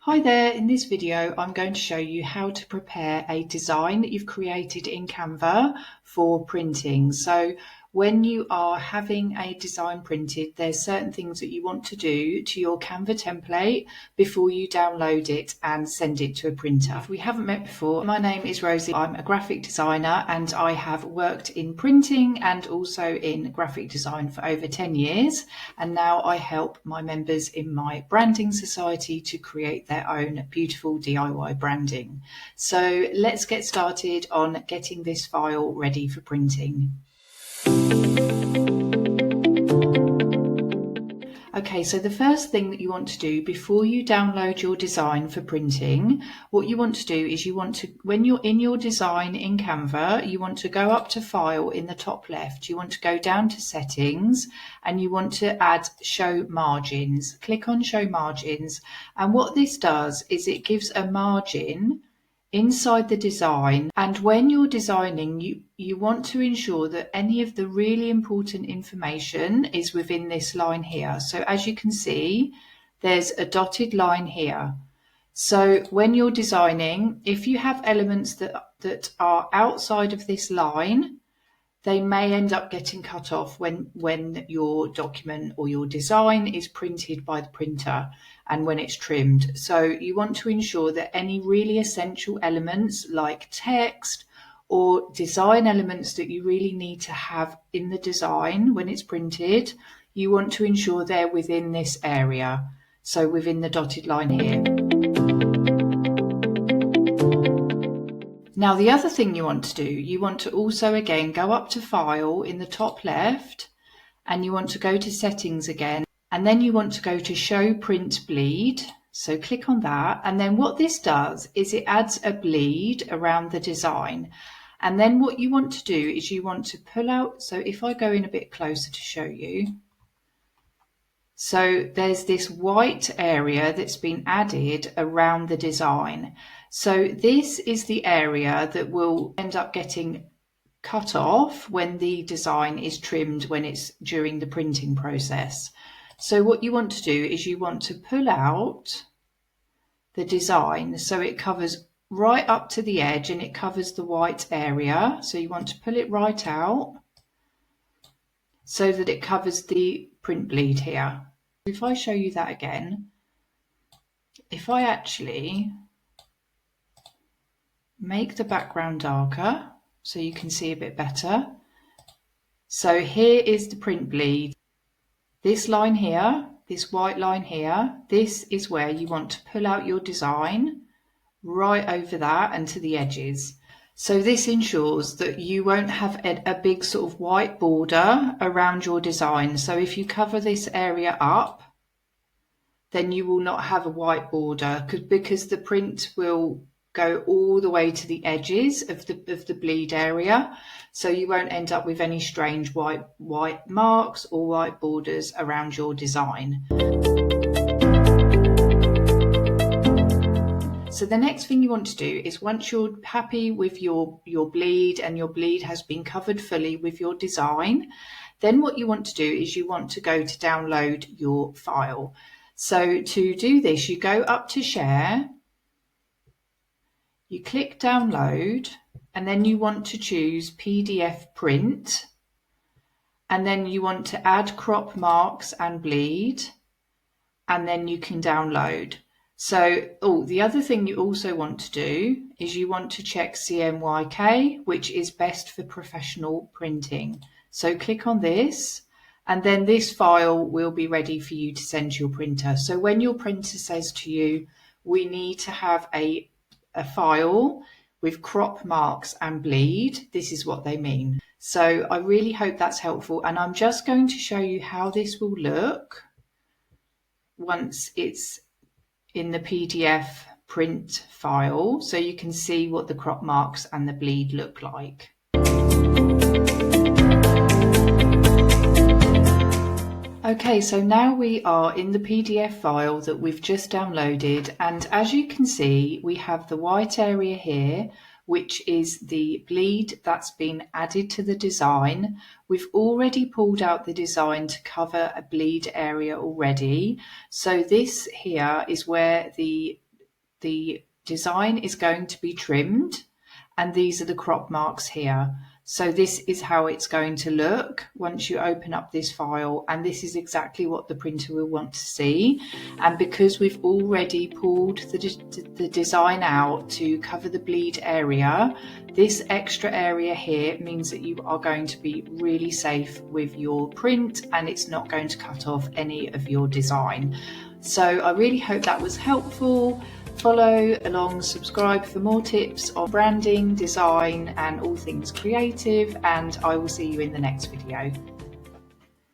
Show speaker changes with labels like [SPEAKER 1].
[SPEAKER 1] Hi there, in this video I'm going to show you how to prepare a design that you've created in Canva for printing. So when you are having a design printed, there's certain things that you want to do to your Canva template before you download it and send it to a printer. If we haven't met before, my name is Rosie. I'm a graphic designer and I have worked in printing and also in graphic design for over 10 years. And now I help my members in my branding society to create their own beautiful DIY branding. So let's get started on getting this file ready for printing. Okay, so the first thing that you want to do before you download your design for printing, what you want to do is when you're in your design in Canva, you want to go up to File in the top left. You want to go down to Settings and you want to add Show Margins. Click on Show Margins, and what this does is it gives a margin inside the design, and when you're designing you want to ensure that any of the really important information is within this line here. So as you can see, there's a dotted line here. So when you're designing, if you have elements that are outside of this line, they may end up getting cut off when your document or your design is printed by the printer and when it's trimmed. So you want to ensure that any really essential elements like text or design elements that you really need to have in the design when it's printed, you want to ensure they're within this area. So within the dotted line here. Now, the other thing you want to do, you want to also again go up to File in the top left and you want to go to Settings again, and then you want to go to Show Print Bleed. So click on that, and then what this does is it adds a bleed around the design. And then what you want to do is you want to pull out, so if I go in a bit closer to show you, so there's this white area that's been added around the design. So this is the area that will end up getting cut off when the design is trimmed when it's during the printing process. So what you want to do is you want to pull out the design so it covers right up to the edge and it covers the white area. So you want to pull it right out so that it covers the print bleed here. If I show you that again, if I actually make the background darker so you can see a bit better. So here is the print bleed. This line here, this white line here, this is where you want to pull out your design right over that and to the edges. So this ensures that you won't have a big sort of white border around your design. So if you cover this area up, then you will not have a white border because the print will go all the way to the edges of the bleed area. So you won't end up with any strange white marks or white borders around your design. So the next thing you want to do is once you're happy with your bleed and your bleed has been covered fully with your design, then what you want to do is you want to go to download your file. So to do this, you go up to Share, you click Download, and then you want to choose PDF Print, and then you want to add crop marks and bleed, and then you can download. So, the other thing you also want to do is you want to check CMYK, which is best for professional printing. So click on this, and then this file will be ready for you to send to your printer. So when your printer says to you, we need to have a file with crop marks and bleed, this is what they mean. So I really hope that's helpful, and I'm just going to show you how this will look once it's in the PDF print file, so you can see what the crop marks and the bleed look like. Okay, so now we are in the PDF file that we've just downloaded, and as you can see, we have the white area here, which is the bleed that's been added to the design. We've already pulled out the design to cover a bleed area already. So this here is where the the design is going to be trimmed, and these are the crop marks here. So this is how it's going to look once you open up this file, and this is exactly what the printer will want to see. And because we've already pulled the design out to cover the bleed area, this extra area here means that you are going to be really safe with your print, and it's not going to cut off any of your design. So I really hope that was helpful. Follow along, subscribe for more tips on branding, design, and all things creative, and I will see you in the next video.